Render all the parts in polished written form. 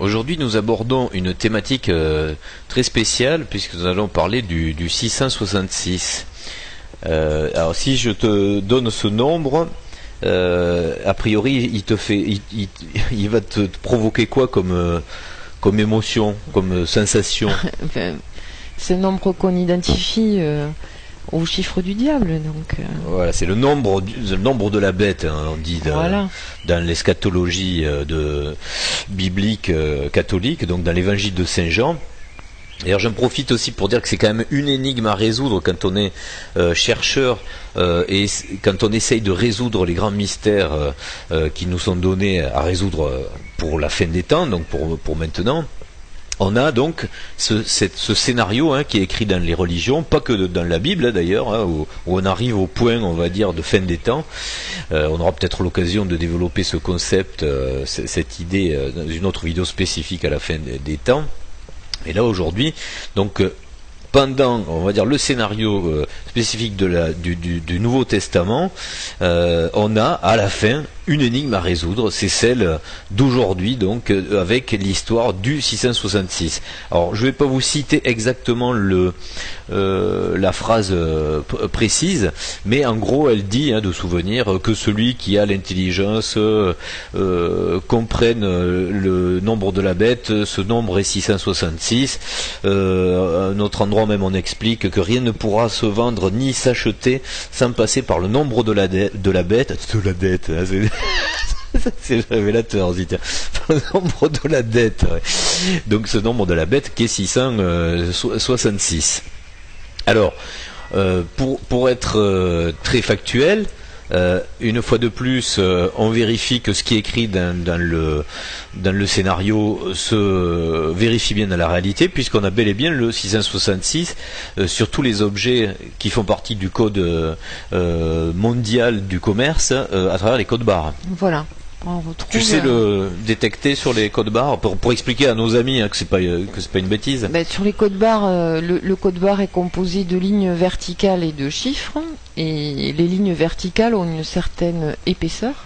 Aujourd'hui, nous abordons une thématique très spéciale puisque nous allons parler du 666. Alors, si je te donne ce nombre, a priori, il va te provoquer quoi comme émotion, comme sensation? C'est le nombre qu'on identifie au chiffre du diable, donc. Voilà, c'est le nombre de la bête, hein, on dit Voilà. dans l'eschatologie biblique catholique, donc dans l'évangile de Saint Jean. D'ailleurs, j'en profite aussi pour dire que c'est quand même une énigme à résoudre quand on est chercheur et quand on essaye de résoudre les grands mystères qui nous sont donnés à résoudre pour la fin des temps, donc pour maintenant. On a donc ce scénario qui est écrit dans les religions, pas que dans la Bible d'ailleurs, où on arrive au point, on va dire, de fin des temps. On aura peut-être l'occasion de développer ce concept, cette idée, dans une autre vidéo spécifique à la fin des temps. Et là aujourd'hui, donc pendant, on va dire, le scénario spécifique du Nouveau Testament, on a à la fin une énigme à résoudre, c'est celle d'aujourd'hui, donc avec l'histoire du 666. Alors, je ne vais pas vous citer exactement la phrase précise, mais en gros, elle dit, de souvenir, que celui qui a l'intelligence comprenne le nombre de la bête, ce nombre est 666. À un autre endroit même, on explique que rien ne pourra se vendre ni s'acheter sans passer par le nombre de la bête, c'est révélateur, le nombre de la dette. Ouais. Donc ce nombre de la bête qui est 666. Alors, pour être très factuel, une fois de plus, on vérifie que ce qui est écrit dans le scénario se vérifie bien dans la réalité, puisqu'on a bel et bien le 666 sur tous les objets qui font partie du code mondial du commerce à travers les codes barres. Voilà. On retrouve, tu sais le détecter sur les codes barres pour expliquer à nos amis que c'est pas une bêtise. Sur les codes barres, le code barre est composé de lignes verticales et de chiffres, et les lignes verticales ont une certaine épaisseur.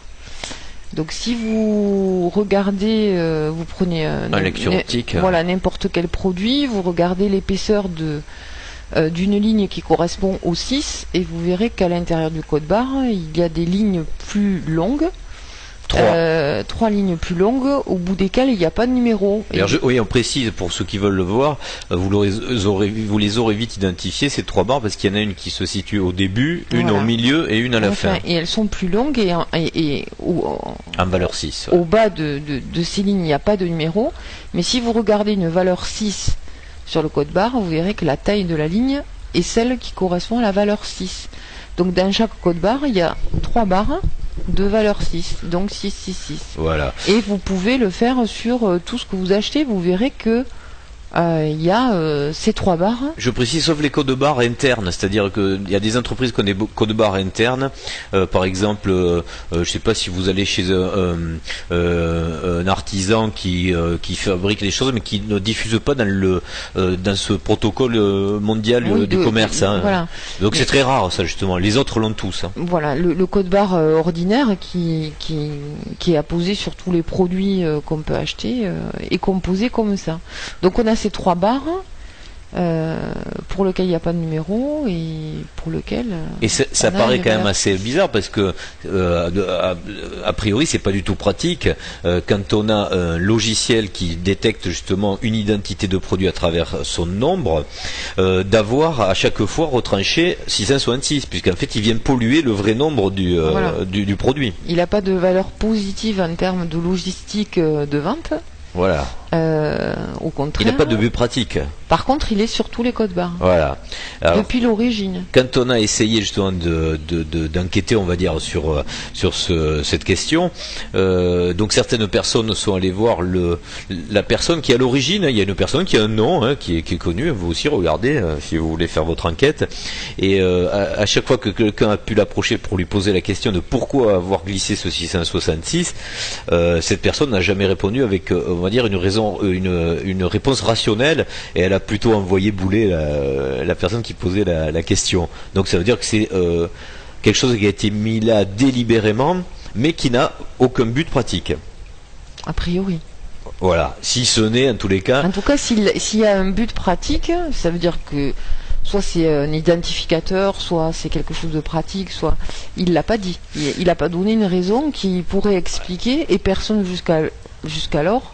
Donc si vous regardez, vous prenez un lecture optique, voilà, n'importe quel produit, vous regardez l'épaisseur d'une ligne qui correspond au 6, et vous verrez qu'à l'intérieur du code barre, il y a des lignes plus longues. Trois lignes plus longues, au bout desquelles il n'y a pas de numéro. Oui, on précise pour ceux qui veulent le voir, vous les aurez vite identifiées, ces trois barres, parce qu'il y en a une qui se situe au début, une au milieu et une à la fin. Et elles sont plus longues et en valeur 6. Au bas de ces lignes, il n'y a pas de numéro. Mais si vous regardez une valeur 6 sur le code barre, vous verrez que la taille de la ligne est celle qui correspond à la valeur 6. Donc dans chaque code barre, il y a 3 barres de valeur 6, donc 666. Voilà. Et vous pouvez le faire sur tout ce que vous achetez, vous verrez que il y a ces 3 barres. Je précise, sauf les codes barres internes, c'est-à-dire qu'il y a des entreprises qui ont des codes barres internes. Par exemple, je ne sais pas si vous allez chez un artisan qui fabrique des choses, mais qui ne diffuse pas dans ce protocole mondial du commerce. Voilà. Donc c'est très rare, ça, justement. Les autres l'ont tous. Voilà, le code barre ordinaire qui est apposé sur tous les produits qu'on peut acheter est composé comme ça. Donc on a ces 3 barres pour lequel il n'y a pas de numéro et pour lequel et ça paraît quand même assez bizarre parce que a priori c'est pas du tout pratique quand on a un logiciel qui détecte justement une identité de produit à travers son nombre d'avoir à chaque fois retranché 666, puisqu'en fait il vient polluer le vrai nombre du produit. Il n'a pas de valeur positive en termes de logistique de vente. Voilà. Au contraire. Il n'a pas de but pratique. Par contre, il est sur tous les codes barres. Voilà. Alors, depuis l'origine. Quand on a essayé justement d'enquêter, on va dire, sur cette question, donc certaines personnes sont allées voir la personne qui est à l'origine. Il y a une personne qui a un nom, qui est connue. Vous aussi regardez si vous voulez faire votre enquête. Et à chaque fois que quelqu'un a pu l'approcher pour lui poser la question de pourquoi avoir glissé ce 666, cette personne n'a jamais répondu avec, on va dire, une réponse rationnelle, et elle a plutôt envoyé bouler la personne qui posait la question. Donc ça veut dire que c'est quelque chose qui a été mis là délibérément, mais qui n'a aucun but pratique. A priori. Voilà, si ce n'est en tous les cas. En tout cas, s'il y a un but pratique, ça veut dire que soit c'est un identificateur, soit c'est quelque chose de pratique, soit il l'a pas dit. Il n'a pas donné une raison qui pourrait expliquer, et personne jusqu'alors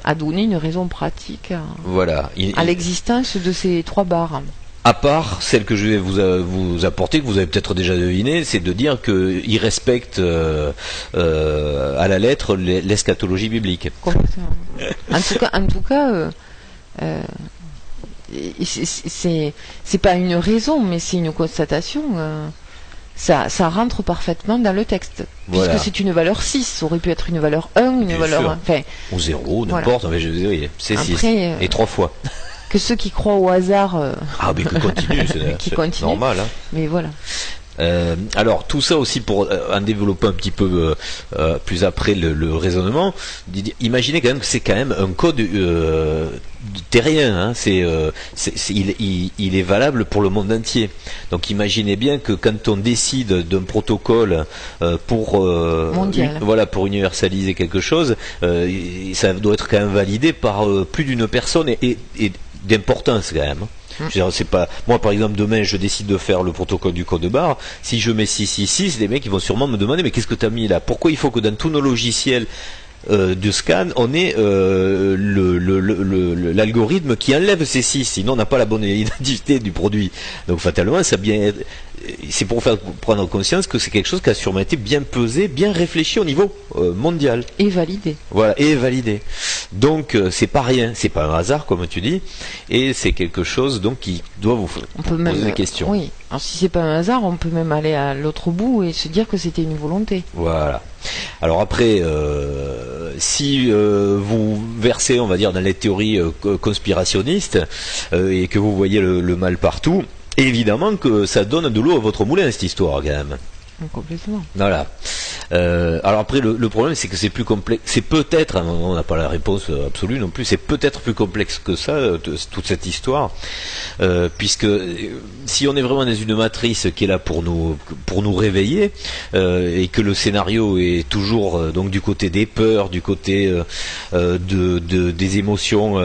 a donné une raison pratique Voilà. à l'existence de ces 3 barres. À part celle que je vais vous apporter, que vous avez peut-être déjà deviné, c'est de dire qu'il respecte à la lettre l'eschatologie biblique. Complètement. En tout cas, c'est pas une raison, mais c'est une constatation. Ça rentre parfaitement dans le texte. Voilà. Puisque c'est une valeur 6, ça aurait pu être une valeur 1, une Bien valeur... sûr. Enfin, Ou 0, n'importe, voilà. mais je veux dire, c'est 6. Après, Et 3 fois. que ceux qui croient au hasard... Ah, mais que continue, qui c'est continuent. normal. Hein. Mais voilà. Alors tout ça aussi pour en développer un petit peu plus après le raisonnement. Imaginez quand même que c'est quand même un code terrien. Hein, il est valable pour le monde entier. Donc imaginez bien que quand on décide d'un protocole pour mondial, pour universaliser quelque chose, ça doit être quand même validé par plus d'une personne et d'importance quand même. Je veux dire, c'est pas moi par exemple demain je décide de faire le protocole du code barre, si je mets 666, les mecs ils vont sûrement me demander mais qu'est-ce que tu as mis là, pourquoi il faut que dans tous nos logiciels de scan on ait l'algorithme qui enlève ces 6, sinon on n'a pas la bonne identité du produit. Donc fatalement c'est pour faire prendre conscience que c'est quelque chose qui a sûrement été bien pesé, bien réfléchi au niveau mondial. Et validé. Voilà, et validé. Donc c'est pas rien, c'est pas un hasard comme tu dis, et c'est quelque chose donc qui doit vous poser des questions. Oui, alors si c'est pas un hasard, on peut même aller à l'autre bout et se dire que c'était une volonté. Voilà. Alors après, si vous versez, on va dire, dans les théories conspirationnistes et que vous voyez le mal partout, évidemment que ça donne de l'eau à votre moulin cette histoire quand même. Complètement. Voilà. Alors après le problème c'est que c'est plus complexe, c'est peut-être, on n'a pas la réponse absolue non plus, c'est peut-être plus complexe que ça toute cette histoire, puisque si on est vraiment dans une matrice qui est là pour nous réveiller, et que le scénario est toujours donc du côté des peurs, du côté des émotions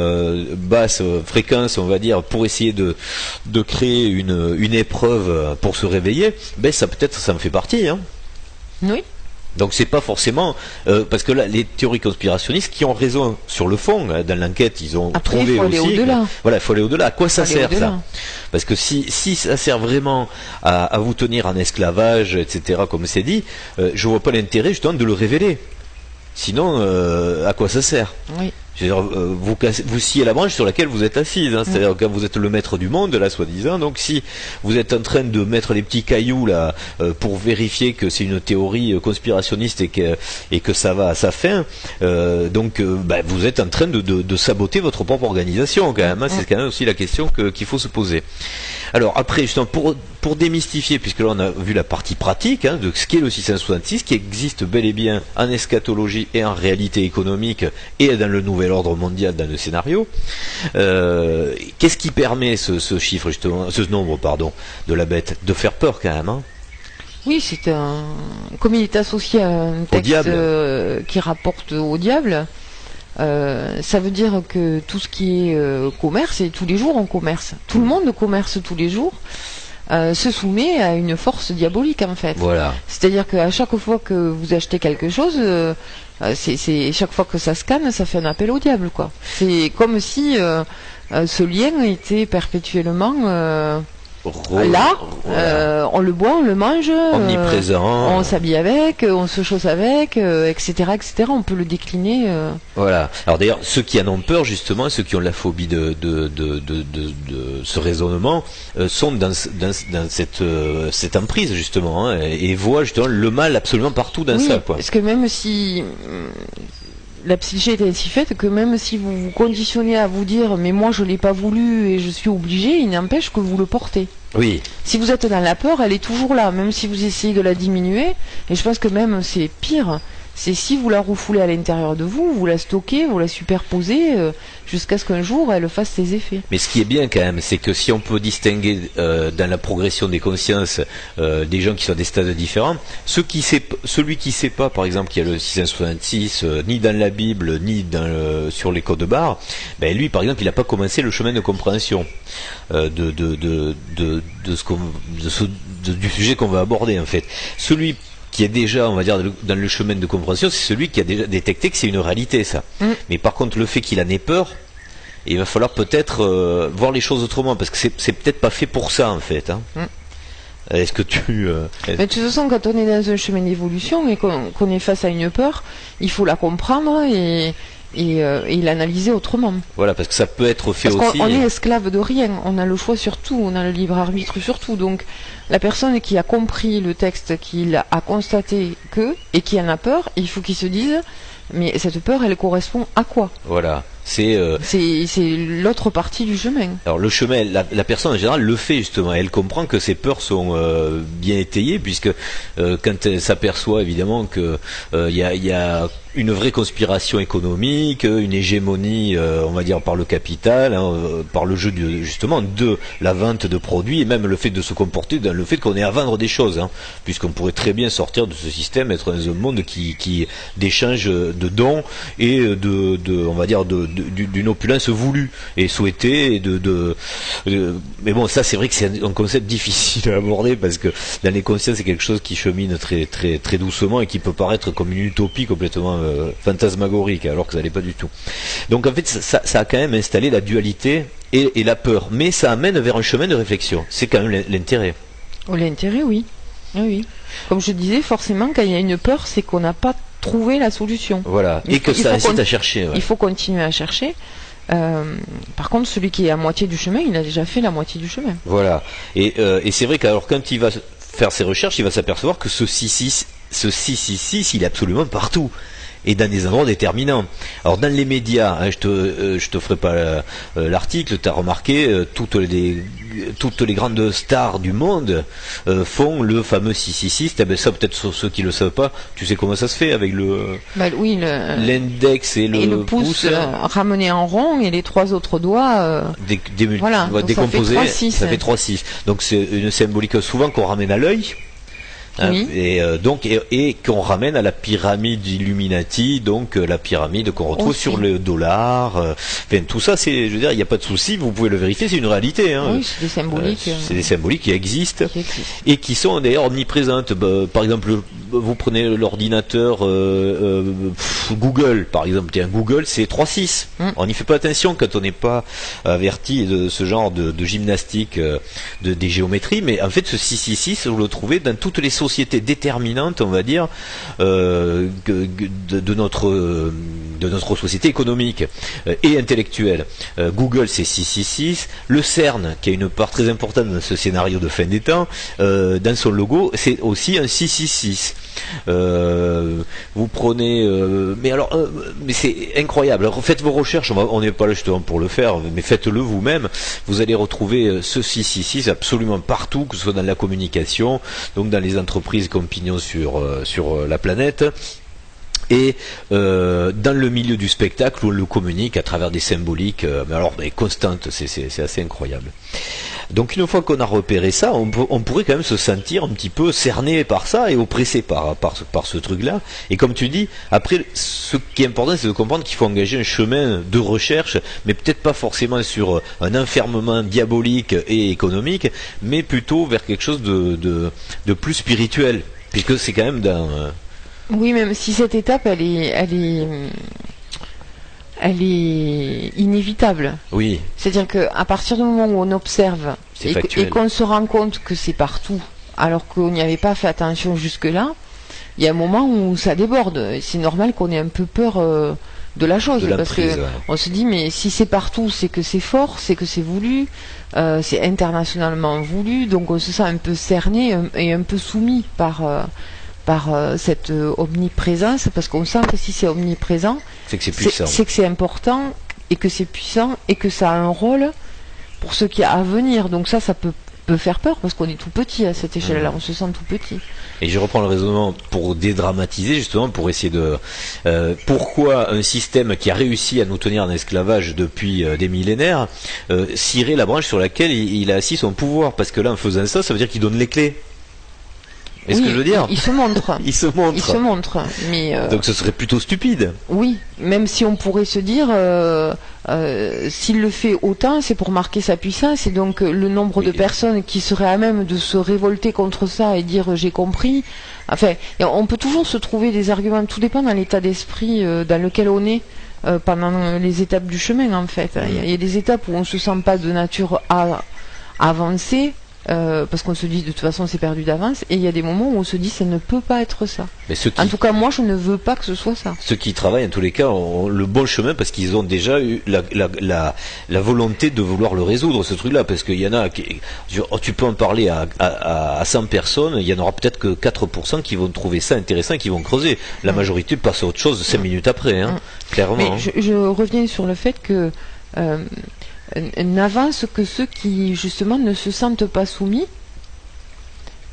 basses fréquences on va dire, pour essayer de créer une épreuve pour se réveiller, ben ça peut-être ça me fait partie hein. Oui. Donc c'est pas forcément parce que là les théories conspirationnistes qui ont raison sur le fond hein, dans l'enquête ils ont après, trouvé faut aller aussi au-delà. Voilà, il faut aller au-delà. À quoi ça sert au-delà. ça? Parce que si ça sert vraiment à vous tenir en esclavage etc comme c'est dit, je vois pas l'intérêt justement de le révéler. Sinon à quoi ça sert? Oui. Je veux dire, vous sciez la branche sur laquelle vous êtes assise, hein, c'est-à-dire quand vous êtes le maître du monde, là, soi-disant, donc si vous êtes en train de mettre les petits cailloux là pour vérifier que c'est une théorie conspirationniste et que ça va à sa fin, vous êtes en train de saboter votre propre organisation quand même, hein, c'est quand même aussi la question qu'il faut se poser. Alors après, justement, pour démystifier, puisque là on a vu la partie pratique hein, de ce qu'est le 666, qui existe bel et bien en eschatologie et en réalité économique et dans le nouvel ordre mondial dans le scénario, qu'est-ce qui permet ce chiffre justement, ce nombre pardon, de la bête, de faire peur quand même hein? Oui, c'est comme il est associé à un texte qui rapporte au diable, ça veut dire que tout ce qui est commerce, et tous les jours on commerce, tout le monde commerce tous les jours, se soumet à une force diabolique en fait. Voilà. C'est-à-dire qu'à chaque fois que vous achetez quelque chose, c'est chaque fois que ça scanne, ça fait un appel au diable quoi. C'est comme si ce lien était perpétuellement là, voilà. On le boit, on le mange, omniprésent, on s'habille avec, on se chausse avec, etc., etc. On peut le décliner. Voilà. Alors d'ailleurs, ceux qui en ont peur justement, ceux qui ont la phobie de ce raisonnement, sont dans cette emprise justement, hein, et voient justement le mal absolument partout dans ça. Quoi. Parce que même si la psyché est ainsi faite que même si vous vous conditionnez à vous dire mais moi je l'ai pas voulu et je suis obligé, il n'empêche que vous le portez. Oui. Si vous êtes dans la peur, elle est toujours là, même si vous essayez de la diminuer. Et je pense que même c'est pire C'est si vous la refoulez à l'intérieur de vous, vous la stockez, vous la superposez jusqu'à ce qu'un jour elle fasse ses effets. Mais ce qui est bien quand même, c'est que si on peut distinguer dans la progression des consciences des gens qui sont à des stades différents, celui qui sait pas, par exemple, qu'il y a le 666, ni dans la Bible, ni sur les codes barres, ben lui, par exemple, il n'a pas commencé le chemin de compréhension du sujet qu'on va aborder en fait. Celui qui est déjà, on va dire, dans le chemin de compréhension, c'est celui qui a déjà détecté que c'est une réalité, ça. Mais par contre, le fait qu'il en ait peur, il va falloir peut-être voir les choses autrement, parce que c'est peut-être pas fait pour ça, en fait. Hein. Est-ce que tu... Mais de toute façon, quand on est dans un chemin d'évolution et qu'on est face à une peur, il faut la comprendre et l'analyser autrement. Voilà, parce que ça peut être fait parce aussi... On est esclave de rien, on a le choix sur tout, on a le libre arbitre sur tout. Donc la personne qui a compris le texte, qui a constaté et qui en a peur, il faut qu'il se dise, mais cette peur, elle correspond à quoi? Voilà. C'est l'autre partie du chemin. Alors le chemin, la personne en général le fait justement. Elle comprend que ses peurs sont bien étayées, puisque quand elle s'aperçoit évidemment que il y a une vraie conspiration économique, une hégémonie, on va dire par le capital, hein, par le jeu justement de la vente de produits, et même le fait de se comporter dans le fait qu'on est à vendre des choses, hein, puisqu'on pourrait très bien sortir de ce système, être dans un monde qui d'échange de dons et on va dire d'une opulence voulue et souhaitée mais bon, ça c'est vrai que c'est un concept difficile à aborder, parce que dans les consciences c'est quelque chose qui chemine très très très doucement et qui peut paraître comme une utopie complètement fantasmagorique, alors que ça l'est pas du tout. Donc en fait ça a quand même installé la dualité et la peur, mais ça amène vers un chemin de réflexion. C'est quand même l'intérêt. L'intérêt, oui. Oui. Comme je disais, forcément quand il y a une peur, c'est qu'on n'a pas trouvé la solution. Voilà, et que ça incite à chercher. Ouais. Il faut continuer à chercher. Par contre, celui qui est à moitié du chemin, il a déjà fait la moitié du chemin. Voilà. Et c'est vrai qu'alors quand il va faire ses recherches, il va s'apercevoir que ce 666, il est absolument partout. Et dans des endroits déterminants. Alors dans les médias, hein, je te ferai pas l'article, tu as remarqué, toutes les grandes stars du monde font le fameux 666. Eh ben ça, peut-être sur ceux qui le savent pas, tu sais comment ça se fait avec l'index et le pouce ramené en rond, et les trois autres doigts décomposés, ça fait 3-6. Donc c'est une symbolique souvent qu'on ramène à l'œil. Hein, oui. Et qu'on ramène à la pyramide Illuminati, donc la pyramide qu'on retrouve sur le dollar. Enfin, tout ça, je veux dire, il n'y a pas de souci, vous pouvez le vérifier, c'est une réalité. Hein. Oui, c'est des symboliques. C'est des symboliques qui existent et qui sont d'ailleurs omniprésentes. Par exemple, vous prenez l'ordinateur Google, par exemple. Tiens, Google, c'est 3-6. On n'y fait pas attention quand on n'est pas averti de ce genre de gymnastique des géométries, mais en fait, ce 666, vous le trouvez dans toutes les sociétés déterminantes, on va dire, de notre société économique et intellectuelle. Google, c'est 666. Le CERN, qui a une part très importante dans ce scénario de fin des temps, dans son logo, c'est aussi un 666. Vous prenez, mais c'est incroyable. Alors, faites vos recherches. On n'est pas là justement pour le faire, mais faites-le vous-même. Vous allez retrouver ce 666 absolument partout, que ce soit dans la communication, donc dans les entreprises comme pignon sur la planète, et dans le milieu du spectacle où on le communique à travers des symboliques constantes. C'est assez incroyable. Donc une fois qu'on a repéré ça, on pourrait quand même se sentir un petit peu cerné par ça et oppressé par ce truc-là. Et comme tu dis, après, ce qui est important, c'est de comprendre qu'il faut engager un chemin de recherche, mais peut-être pas forcément sur un enfermement diabolique et économique, mais plutôt vers quelque chose de plus spirituel, puisque c'est quand même dans... Oui, même si cette étape, elle est inévitable. Oui. C'est-à-dire qu'à partir du moment où on observe et qu'on se rend compte que c'est partout, alors qu'on n'y avait pas fait attention jusque-là, il y a un moment où ça déborde. C'est normal qu'on ait un peu peur de la chose, parce que on se dit, mais si c'est partout, c'est que c'est fort, c'est que c'est voulu, c'est internationalement voulu, donc on se sent un peu cerné et un peu soumis par cette omniprésence, parce qu'on sent que si c'est omniprésent, c'est que c'est puissant, c'est que c'est important, et que c'est puissant, et que ça a un rôle pour ce qui est à venir. Donc ça peut peut faire peur parce qu'on est tout petit à cette échelle-là, on se sent tout petit. Et je reprends le raisonnement pour dédramatiser, justement, pour essayer de... pourquoi un système qui a réussi à nous tenir en esclavage depuis des millénaires cirer la branche sur laquelle il a assis son pouvoir? Parce que là, en faisant ça, ça veut dire qu'il donne les clés. Est-ce que je veux dire? Il se montre. Il se montre. Il se montre. Mais donc ce serait plutôt stupide. Oui, même si on pourrait se dire, s'il le fait autant, c'est pour marquer sa puissance, et donc le nombre de personnes qui seraient à même de se révolter contre ça et dire j'ai compris. Enfin, on peut toujours se trouver des arguments, tout dépend dans l'état d'esprit dans lequel on est. Pendant les étapes du chemin, en fait. Il y a des étapes où on se sent pas de nature à avancer, parce qu'on se dit de toute façon c'est perdu d'avance, et il y a des moments où on se dit ça ne peut pas être ça. Mais en tout cas, moi je ne veux pas que ce soit ça. Ceux qui travaillent en tous les cas ont le bon chemin parce qu'ils ont déjà eu la volonté de vouloir le résoudre, ce truc-là, parce qu'il y en a tu peux en parler à 100 personnes, il y en aura peut-être que 4% qui vont trouver ça intéressant et qui vont creuser. La majorité passe à autre chose 5 minutes après, clairement. Mais je reviens sur le fait que n'avance que ceux qui justement ne se sentent pas soumis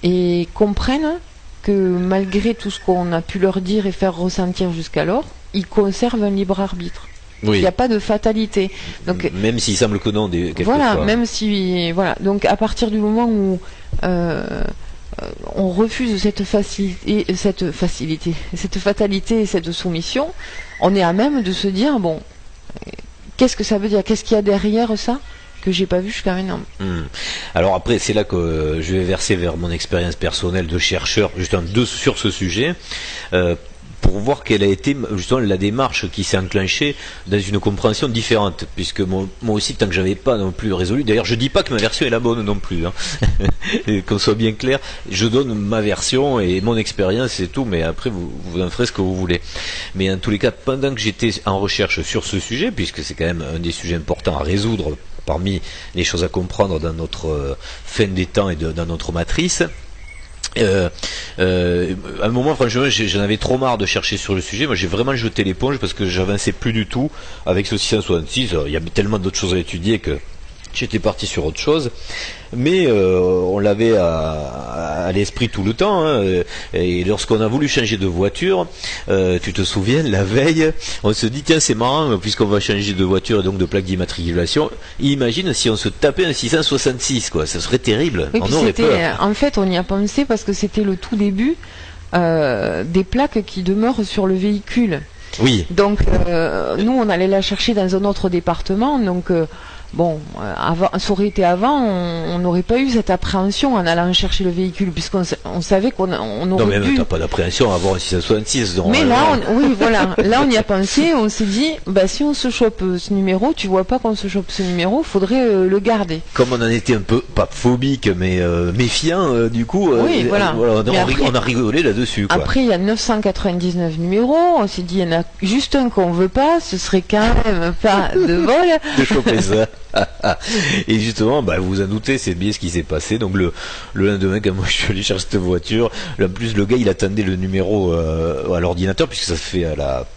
et comprennent que malgré tout ce qu'on a pu leur dire et faire ressentir jusqu'alors, ils conservent un libre arbitre. Oui. Il n'y a pas de fatalité. Donc, même s'il semble que non, voilà, même si voilà. Donc à partir du moment où on refuse cette fatalité et cette soumission, on est à même de se dire bon. Qu'est-ce que ça veut dire? Qu'est-ce qu'il y a derrière ça que j'ai pas vu jusqu'à maintenant? Alors après, c'est là que je vais verser vers mon expérience personnelle de chercheur, justement, sur ce sujet, pour voir quelle a été justement la démarche qui s'est enclenchée dans une compréhension différente, puisque moi aussi, tant que j'avais pas non plus résolu, d'ailleurs je dis pas que ma version est la bonne non plus, qu'on soit bien clair, je donne ma version et mon expérience et tout, mais après vous en ferez ce que vous voulez. Mais en tous les cas, pendant que j'étais en recherche sur ce sujet, puisque c'est quand même un des sujets importants à résoudre parmi les choses à comprendre dans notre fin des temps et dans notre matrice, à un moment, franchement, j'en avais trop marre de chercher sur le sujet. Moi, j'ai vraiment jeté l'éponge parce que j'avançais plus du tout avec ce 666. Il y avait tellement d'autres choses à étudier que j'étais parti sur autre chose. Mais on l'avait à l'esprit tout le temps. Et lorsqu'on a voulu changer de voiture, tu te souviens, la veille, on se dit tiens, c'est marrant, puisqu'on va changer de voiture et donc de plaque d'immatriculation. Imagine si on se tapait un 666, quoi. Ça serait terrible. Oui, on aurait peur. En fait, on y a pensé parce que c'était le tout début des plaques qui demeurent sur le véhicule. Oui. Donc, nous, on allait la chercher dans un autre département. Donc, bon, ça aurait été avant, on n'aurait pas eu cette appréhension en allant chercher le véhicule, puisqu'on savait qu'on aurait non, mais dû... t'as pas d'appréhension à avoir un 666. Donc, mais là, oui, voilà, là on y a pensé, on s'est dit, bah si on se chope ce numéro, tu vois pas qu'on se chope ce numéro, faudrait le garder. Comme on en était un peu, pas phobique, mais méfiant, du coup, oui, voilà. On a rigolé là-dessus. Quoi. Après, il y a 999 numéros, on s'est dit, il y en a juste un qu'on veut pas, ce serait quand même pas de vol. De choper ça. Et justement, vous vous en doutez, c'est bien ce qui s'est passé. Donc le lendemain, quand moi je suis allé chercher cette voiture, en plus le gars il attendait le numéro à l'ordinateur, puisque ça se fait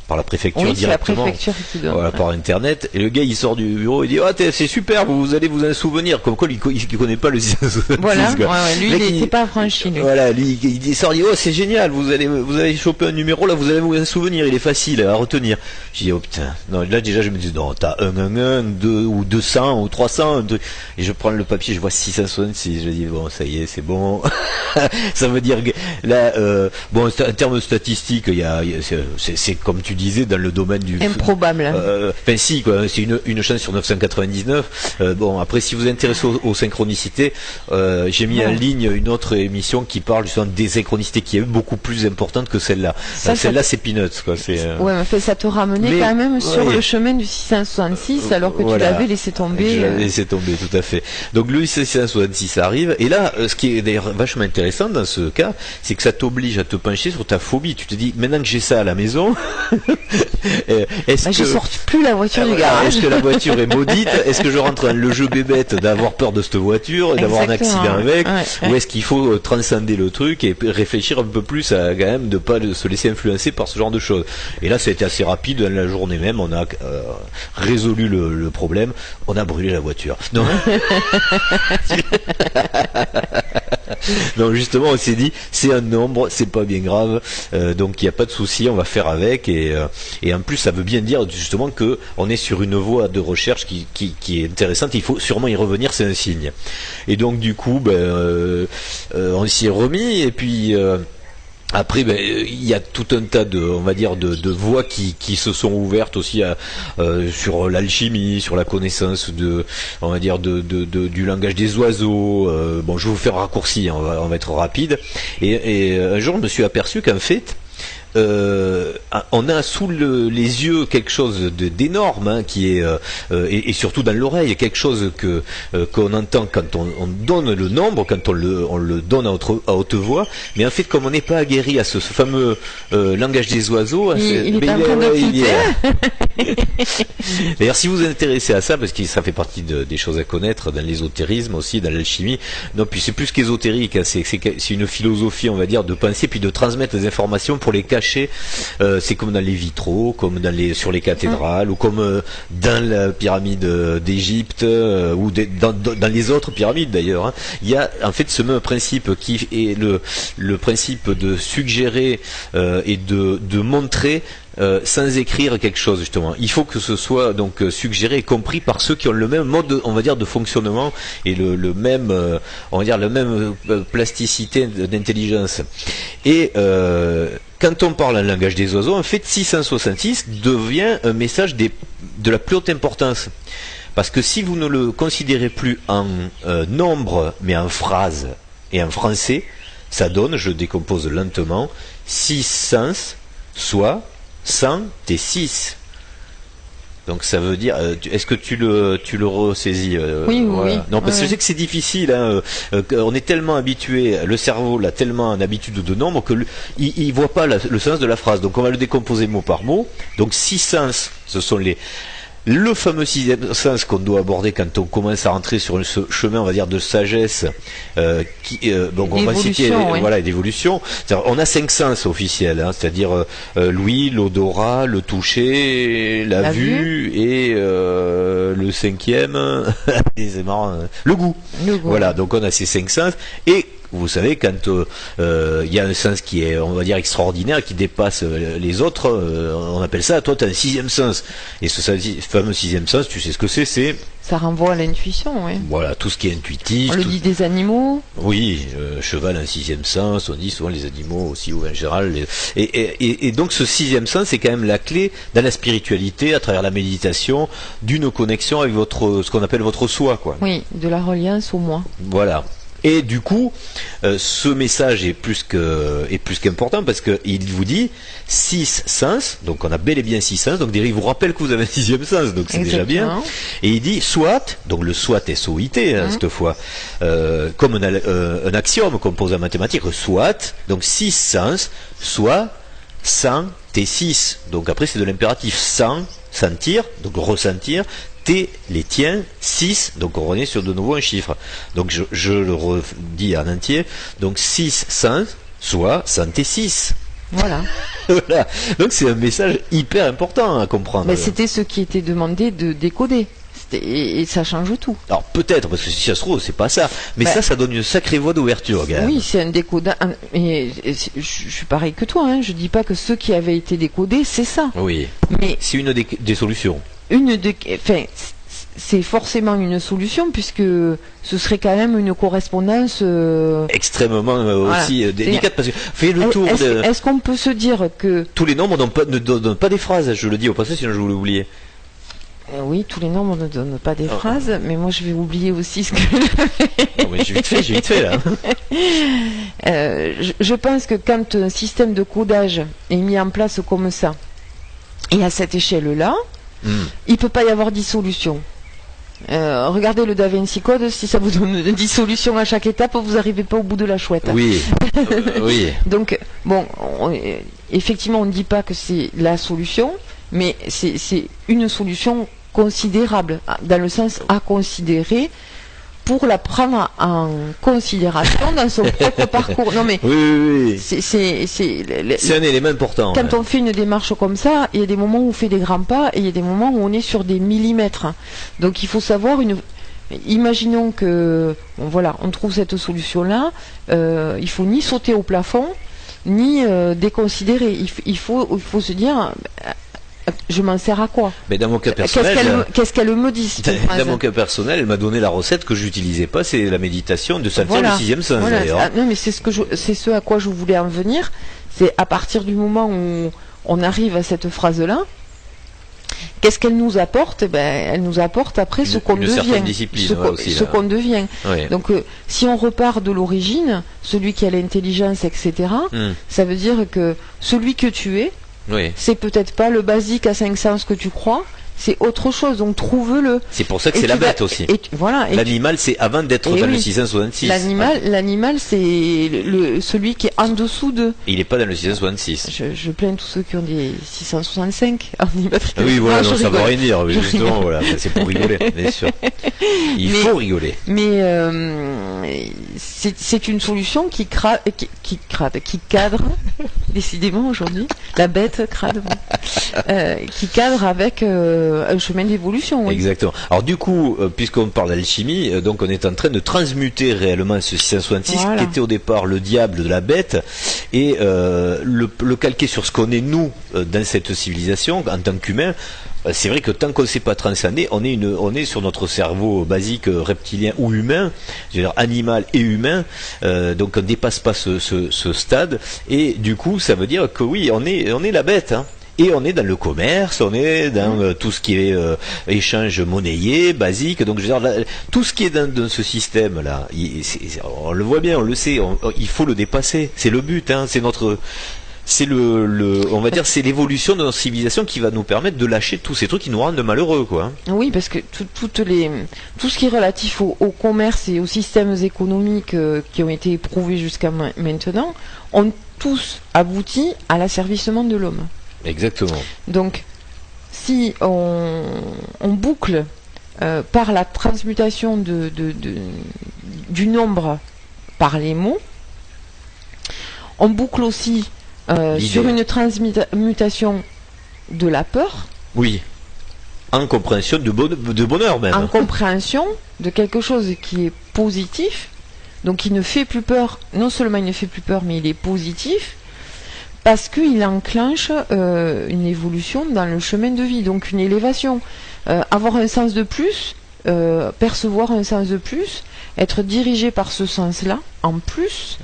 par la préfecture directement, la préfecture qui donne, voilà, par internet. Et le gars il sort du bureau et dit c'est super, vous allez vous en souvenir. Comme quoi il connaît pas le 666. Voilà, lui il n'était pas franchi. Lui. Voilà, lui il sort, il dit c'est génial, vous allez choper un numéro là, vous allez vous en souvenir, il est facile à retenir. Je dis putain, non, là déjà je me dis non, t'as 111, 2 ou 200 ou 300, et je prends le papier, je vois 666, je dis bon ça y est, c'est bon. Ça veut dire que là, bon, en termes statistiques, c'est comme tu disais dans le domaine du improbable. Enfin si quoi, c'est une chance sur 999. Bon après, si vous vous intéressez aux synchronicités, j'ai mis en ligne une autre émission qui parle justement des synchronicités qui est beaucoup plus importante que celle-là. Celle-là c'est peanuts quoi. Ouais, mais ça te ramenait quand même sur le chemin du 666 alors que tu l'avais laissé tomber. Je l'avais laissé tomber, tout à fait. Donc le 666 arrive, et là, ce qui est d'ailleurs vachement intéressant dans ce cas, c'est que ça t'oblige à te pencher sur ta phobie. Tu te dis, maintenant que j'ai ça à la maison, je sors plus la voiture du garage. Est-ce que la voiture est maudite? Est-ce que je rentre dans le jeu bébête d'avoir peur de cette voiture et d'avoir un accident avec? Ou est-ce qu'il faut transcender le truc et réfléchir un peu plus à quand même de pas se laisser influencer par ce genre de choses? Et là, ça a été assez rapide. Dans la journée même, on a résolu le problème. On a brûlé la voiture. Non. Non, justement, on s'est dit, c'est un nombre, c'est pas bien grave, donc il n'y a pas de souci, on va faire avec, et en plus, ça veut bien dire justement que on est sur une voie de recherche qui est intéressante. Il faut sûrement y revenir, c'est un signe. Et donc, du coup, on s'y est remis, et puis. Après, il y a tout un tas de, on va dire, de voies qui se sont ouvertes aussi sur l'alchimie, sur la connaissance on va dire, du langage des oiseaux. Bon, je vais vous faire un raccourci, hein, on va être rapide. Et un jour, je me suis aperçu qu'en fait, on a sous les yeux quelque chose d'énorme, hein, qui est et surtout dans l'oreille, quelque chose qu'on entend quand on donne le nombre, quand on le donne à haute voix. Mais en fait, comme on n'est pas aguerri à ce fameux langage des oiseaux, il est en train de D'ailleurs, si vous vous intéressez à ça, parce que ça fait partie des choses à connaître dans l'ésotérisme aussi, dans l'alchimie. Non, puis c'est plus qu'ésotérique, hein, c'est une philosophie, on va dire, de penser puis de transmettre des informations pour les cacher. C'est comme dans les vitraux, comme sur les cathédrales, ou comme dans la pyramide d'Égypte, ou dans les autres pyramides d'ailleurs, hein. Il y a en fait ce même principe qui est le principe de suggérer et de montrer sans écrire quelque chose, justement. Il faut que ce soit donc suggéré et compris par ceux qui ont le même mode, on va dire, de fonctionnement et le même, on va dire, la même plasticité d'intelligence. Et quand on parle un langage des oiseaux, en fait, 666 devient un message de la plus haute importance. Parce que si vous ne le considérez plus en nombre, mais en phrase et en français, ça donne, je décompose lentement, 6 sens, soit 100 et 6. Donc ça veut dire, est-ce que tu le ressaisis Oui, voilà. oui. Non, parce que Oui. je sais que c'est difficile. Hein, on est tellement habitué, le cerveau l'a tellement en habitude de nombre que il voit pas le sens de la phrase. Donc on va le décomposer mot par mot. Donc 6 sens, ce sont le fameux sixième sens qu'on doit aborder quand on commence à rentrer sur ce chemin, on va dire, de sagesse, donc on va citer, oui. voilà, d'évolution. On a 5 sens officiels, hein, c'est-à-dire l'ouïe, l'odorat, le toucher, la vue et le cinquième, c'est marrant, le goût. Voilà, donc on a ces 5 sens. Et vous savez, quand il y a un sens qui est, on va dire, extraordinaire, qui dépasse les autres, on appelle ça, toi, tu as un 6e sens. Et ce fameux 6e sens, tu sais ce que c'est Ça renvoie à l'intuition, oui. Voilà, tout ce qui est intuitif. On le dit des animaux. Oui, cheval, un 6e sens, on dit souvent les animaux aussi, ou en général. Et donc ce 6e sens, c'est quand même la clé dans la spiritualité, à travers la méditation, d'une connexion avec ce qu'on appelle votre soi, quoi. Oui, de la reliance au moi. Voilà. Et du coup, ce message est plus qu'important parce qu'il vous dit 6 sens, donc on a bel et bien 6 sens, donc il vous rappelle que vous avez un 6e sens, donc c'est déjà bien. Et il dit soit, donc le soit S-O-I-T, hein, cette fois, comme un axiome qu'on pose en mathématiques, soit, donc 6 sens, soit 100 T6. Donc après c'est de l'impératif 100, sentir, donc ressentir, T, les tiens, 6, donc on revient sur de nouveau un chiffre. Donc je le redis en entier. Donc 6 sens, soit 100 et 6. Voilà. Voilà. Donc c'est un message hyper important à comprendre. Mais c'était ce qui était demandé de décoder. Et ça change tout. Alors peut-être, parce que si ça se trouve, c'est pas ça. Mais ça donne une sacrée voie d'ouverture, gars. Oui, c'est un décodage. Et je suis pareil que toi, hein. Je dis pas que ceux qui avaient été décodés, c'est ça. Oui. Mais c'est une des solutions. C'est forcément une solution puisque ce serait quand même une correspondance extrêmement aussi délicate parce que fait le tour. Est-ce qu'on peut se dire que tous les nombres ne donnent pas des phrases? Je le dis au passé, sinon je voulais oublier. Oui, tous les nombres ne donnent pas des phrases, mais moi je vais oublier aussi ce que. Mais j'ai vite fait là. Je pense que quand un système de codage est mis en place comme ça, et à cette échelle-là, il ne peut pas y avoir dissolution. Regardez le Da Vinci Code, si ça vous donne une dissolution à chaque étape, vous n'arrivez pas au bout de la chouette. Oui. Oui. Donc, bon, effectivement, on ne dit pas que c'est la solution, mais c'est une solution considérable, dans le sens à considérer pour la prendre en considération dans son propre parcours. Non mais oui. c'est un élément important. Quand on fait une démarche comme ça, il y a des moments où on fait des grands pas et il y a des moments où on est sur des millimètres. Donc il faut savoir imaginons que on trouve cette solution-là, il faut ni sauter au plafond, ni déconsidérer. Il faut se dire, je m'en sers à quoi? Mais dans mon cas personnel, qu'est-ce qu'elle me dit cette phrase? Dans mon cas personnel, elle m'a donné la recette que j'utilisais pas, c'est la méditation de sentir le sixième sens d'ailleurs. Non mais c'est ce à quoi je voulais en venir. C'est à partir du moment où on arrive à cette phrase-là, qu'est-ce qu'elle nous apporte? Elle nous apporte après ce qu'on devient. Ce qu'on devient. Oui. Donc, si on repart de l'origine, celui qui a l'intelligence, etc., ça veut dire que celui que tu es, c'est peut-être pas le basique à 5 sens que tu crois, c'est autre chose, donc trouve-le. C'est pour ça que c'est la bête aussi. L'animal, c'est avant d'être dans le 666. L'animal, c'est celui qui est en dessous de. Il n'est pas dans le 666. Je plains tous ceux qui ont des 665 en immatriculation. Oui, voilà, non, ça ne veut rien dire. Mais justement, voilà, c'est pour rigoler, bien sûr. Il faut rigoler. Mais c'est une solution qui cadre. Décidément aujourd'hui, la bête crade. Qui cadre avec un chemin d'évolution. Oui. Exactement. Alors du coup, puisqu'on parle d'alchimie, donc on est en train de transmuter réellement ce 666 qui était au départ le diable de la bête et le calquer sur ce qu'on est nous dans cette civilisation en tant qu'humain. C'est vrai que tant qu'on ne sait pas transcender, on est sur notre cerveau basique reptilien ou humain, c'est-à-dire animal et humain, donc on ne dépasse pas ce stade et du coup ça veut dire que oui, on est la bête, hein. Et on est dans le commerce, on est dans tout ce qui est échange monnayé, basique. Donc, je veux dire, tout ce qui est dans ce système-là, on le voit bien, on le sait, il faut le dépasser. C'est le but, hein. On va dire, c'est l'évolution de notre civilisation qui va nous permettre de lâcher tous ces trucs qui nous rendent malheureux, quoi. Oui, parce que tout ce qui est relatif au commerce et aux systèmes économiques qui ont été éprouvés jusqu'à maintenant, ont tous abouti à l'asservissement de l'homme. Exactement. Donc, si on boucle par la transmutation du nombre par les mots, on boucle aussi sur une transmutation de la peur. Oui. En compréhension de bonheur même. En compréhension de quelque chose qui est positif, donc qui ne fait plus peur. Non seulement il ne fait plus peur, mais il est positif. Parce qu'il enclenche une évolution dans le chemin de vie, donc une élévation. Avoir un sens de plus, percevoir un sens de plus, être dirigé par ce sens-là, en plus,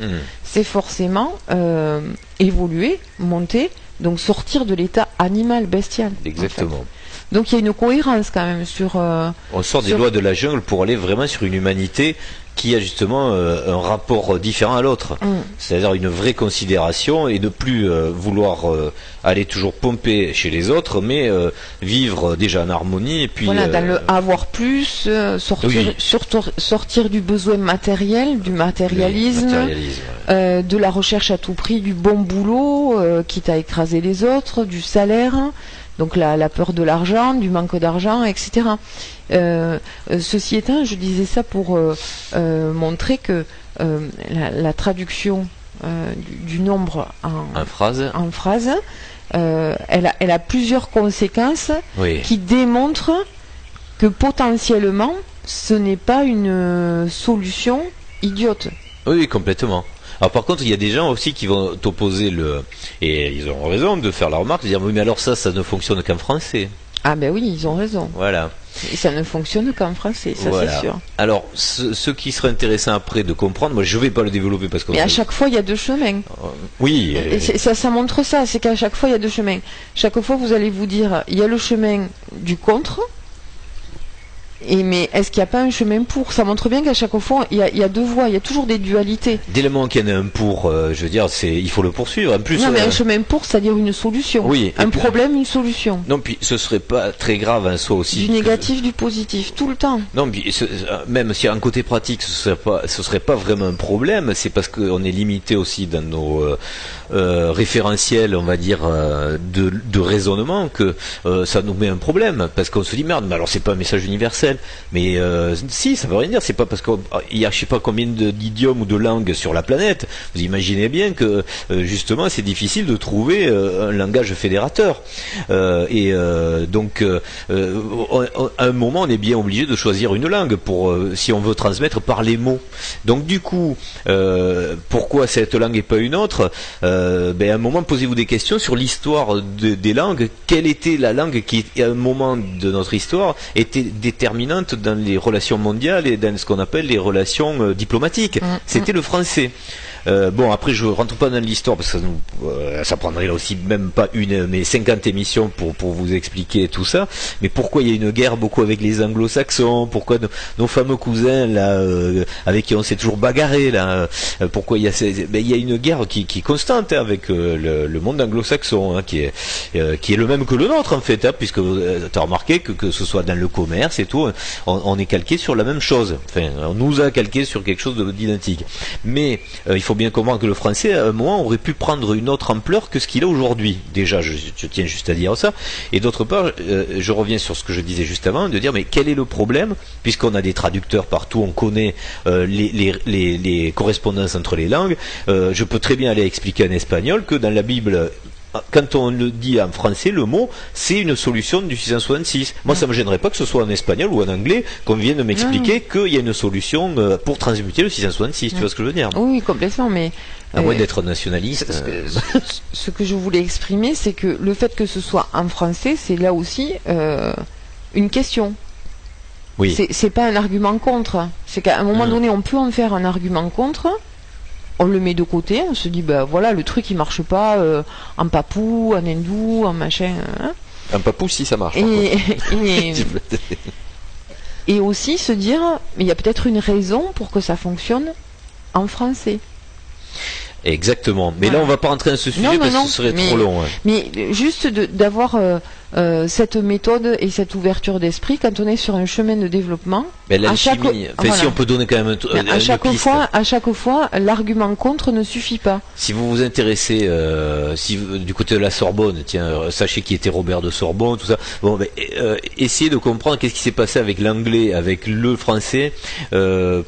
c'est forcément évoluer, monter, donc sortir de l'état animal, bestial. Exactement. En fait. Donc il y a une cohérence quand même sur... on sort des lois de la jungle pour aller vraiment sur une humanité qui a justement un rapport différent à l'autre. C'est-à-dire une vraie considération et ne plus vouloir aller toujours pomper chez les autres, mais vivre déjà en harmonie. Et puis, dans le avoir plus, sortir du besoin matériel, du matérialisme, de la recherche à tout prix, du bon boulot, quitte à écraser les autres, du salaire. Donc la peur de l'argent, du manque d'argent, etc. Ceci étant, je disais ça pour montrer que la traduction du nombre en phrase, elle a plusieurs conséquences qui démontrent que potentiellement ce n'est pas une solution idiote. Oui, complètement. Alors par contre, il y a des gens aussi qui vont t'opposer et ils ont raison de faire la remarque, de dire oui mais alors ça ne fonctionne qu'en français. Ah ben oui, ils ont raison. Voilà. Et ça ne fonctionne qu'en français, ça c'est sûr. Alors, ce qui serait intéressant après de comprendre, moi je vais pas le développer parce que... Mais à chaque fois il y a deux chemins. Oui. Et ça montre ça, c'est qu'à chaque fois il y a deux chemins. Chaque fois vous allez vous dire, il y a le chemin du contre. Mais est-ce qu'il n'y a pas un chemin pour? Ça montre bien qu'à chaque fois, il y a deux voies, il y a toujours des dualités. Dès le moment qu'il y en a un pour, je veux dire, il faut le poursuivre. En plus, non, mais un chemin pour, c'est-à-dire une solution. Oui. Un problème, une solution. Non, puis ce serait pas très grave en soi aussi. Du négatif, du positif, tout le temps. Non, puis même si un côté pratique, ce serait pas vraiment un problème, c'est parce qu'on est limité aussi dans nos référentiels, on va dire, de raisonnement que ça nous met un problème. Parce qu'on se dit, merde, mais alors c'est pas un message universel. planète. Mais si, ça veut rien dire. C'est pas parce qu'il y a je sais pas combien d'idiomes ou de langues sur la planète. Vous imaginez bien que justement c'est difficile de trouver un langage fédérateur. Donc à un moment on est bien obligé de choisir une langue pour si on veut transmettre par les mots. Donc du coup, pourquoi cette langue et pas une autre? À un moment posez-vous des questions sur l'histoire des langues. Quelle était la langue qui à un moment de notre histoire était déterminante dans les relations mondiales et dans ce qu'on appelle les relations diplomatiques? C'était le français. Après je rentre pas dans l'histoire parce que ça prendrait là aussi même pas mais 50 émissions pour vous expliquer tout ça. Mais pourquoi il y a une guerre beaucoup avec les anglo-saxons? Pourquoi nos fameux cousins là avec qui on s'est toujours bagarré là? Pourquoi il y a une guerre qui est constante avec le monde anglo-saxon qui est le même que le nôtre en fait, puisque tu as remarqué que ce soit dans le commerce et tout, on est calqué sur la même chose. Enfin, on nous a calqué sur quelque chose d'identique. Mais il faut bien comprendre que le français à un moment aurait pu prendre une autre ampleur que ce qu'il a aujourd'hui. Déjà, je tiens juste à dire ça. Et d'autre part, je reviens sur ce que je disais juste avant, de dire mais quel est le problème, puisqu'on a des traducteurs partout, on connaît les correspondances entre les langues. Je peux très bien aller expliquer en espagnol que dans la Bible, quand on le dit en français, le mot, c'est une solution du 666. Moi, ça me gênerait pas que ce soit en espagnol ou en anglais qu'on vienne de m'expliquer qu'il y a une solution pour transmuter le 666. Tu vois ce que je veux dire? Oui, complètement, mais... À moins d'être nationaliste. Ce que je voulais exprimer, c'est que le fait que ce soit en français, c'est là aussi une question. Oui. C'est pas un argument contre. C'est qu'à un moment donné, on peut en faire un argument contre. On le met de côté, on se dit voilà, le truc il marche pas en papou, en hindou, en machin. Un papou si ça marche. Et aussi se dire, mais il y a peut-être une raison pour que ça fonctionne en français. Exactement. Mais là, on va pas rentrer dans ce sujet parce que ce serait trop long. Mais juste d'avoir cette méthode et cette ouverture d'esprit quand on est sur un chemin de développement. L'alchimie, si on peut donner quand même à chaque fois, l'argument contre ne suffit pas. Si vous vous intéressez du côté de la Sorbonne, sachez qui était Robert de Sorbonne, tout ça. Essayez de comprendre qu'est-ce qui s'est passé avec l'anglais, avec le français,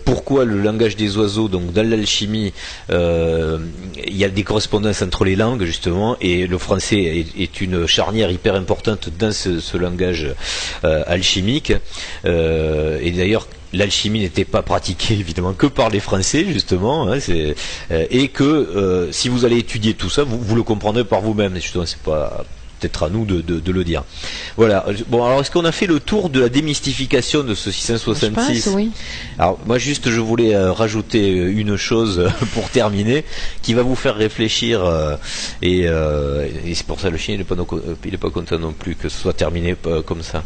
pourquoi le langage des oiseaux, donc dans l'alchimie, il y a des correspondances entre les langues justement, et le français est une charnière hyper importante dans ce langage alchimique. Et d'ailleurs, l'alchimie n'était pas pratiquée évidemment que par les Français justement, et que si vous allez étudier tout ça, vous le comprendrez par vous-même. Justement, c'est pas peut-être à nous de le dire. Voilà. Bon, alors est-ce qu'on a fait le tour de la démystification de ce 666? Je pense, oui. Alors moi juste je voulais rajouter une chose pour terminer qui va vous faire réfléchir et c'est pour ça le chien il est pas content non plus que ce soit terminé comme ça.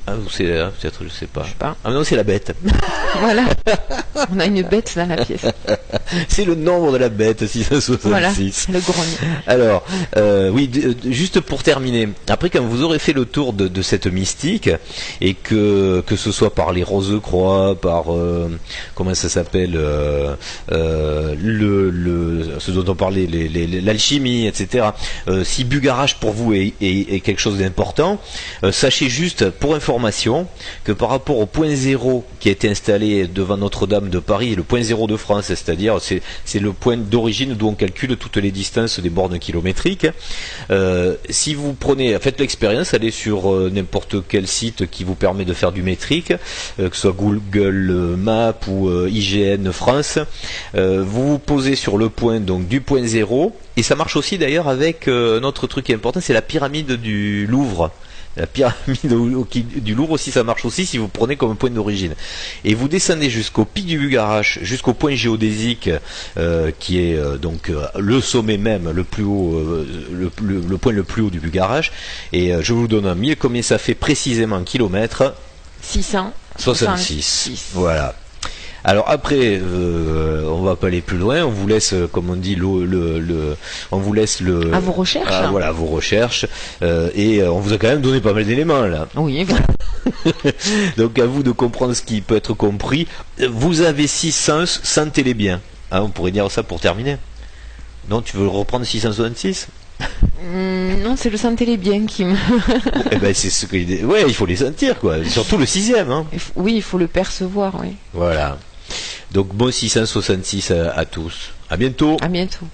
Ah, c'est peut-être, je sais pas. Ah non, c'est la bête. Voilà. On a une bête dans la pièce. C'est le nombre de la bête, 666. Voilà, le grogne. Alors, juste pour terminer, après quand vous aurez fait le tour de cette mystique, et que ce soit par les Rose-Croix, par, comment ça s'appelle, ce dont on parlait, l'alchimie, etc. Si Bugarache pour vous est quelque chose d'important, sachez juste, pour information, que par rapport au point zéro qui a été installé devant Notre-Dame de Paris, le point zéro de France, c'est-à-dire c'est le point d'origine d'où on calcule toutes les distances des bornes kilométriques. Si vous faites l'expérience, allez sur n'importe quel site qui vous permet de faire du métrique, que ce soit Google Maps ou IGN France, vous vous posez sur le point donc du point zéro, et ça marche aussi d'ailleurs avec un autre truc qui est important, c'est la pyramide du Louvre. La pyramide du Louvre aussi, ça marche aussi si vous prenez comme point d'origine. Et vous descendez jusqu'au pic du Bugarache, jusqu'au point géodésique qui est donc le sommet même, le plus haut, le point le plus haut du Bugarache. Et je vous donne un mille, combien ça fait précisément en kilomètres? 666. Voilà. Alors après, on va pas aller plus loin. On vous laisse, comme on dit, on vous laisse à vos recherches. Voilà, à vos recherches. Et on vous a quand même donné pas mal d'éléments là. Oui. Voilà. Donc à vous de comprendre ce qui peut être compris. Vous avez 6 sens, sentez-les bien. On pourrait dire ça pour terminer. Non, tu veux reprendre 666? Non, c'est le sentir les biens qui me... Eh ben, c'est ce que... Ouais, il faut les sentir, quoi. Surtout le 6e, hein. Oui, il faut le percevoir, oui. Voilà. Donc, bon 666 à tous. À bientôt. À bientôt.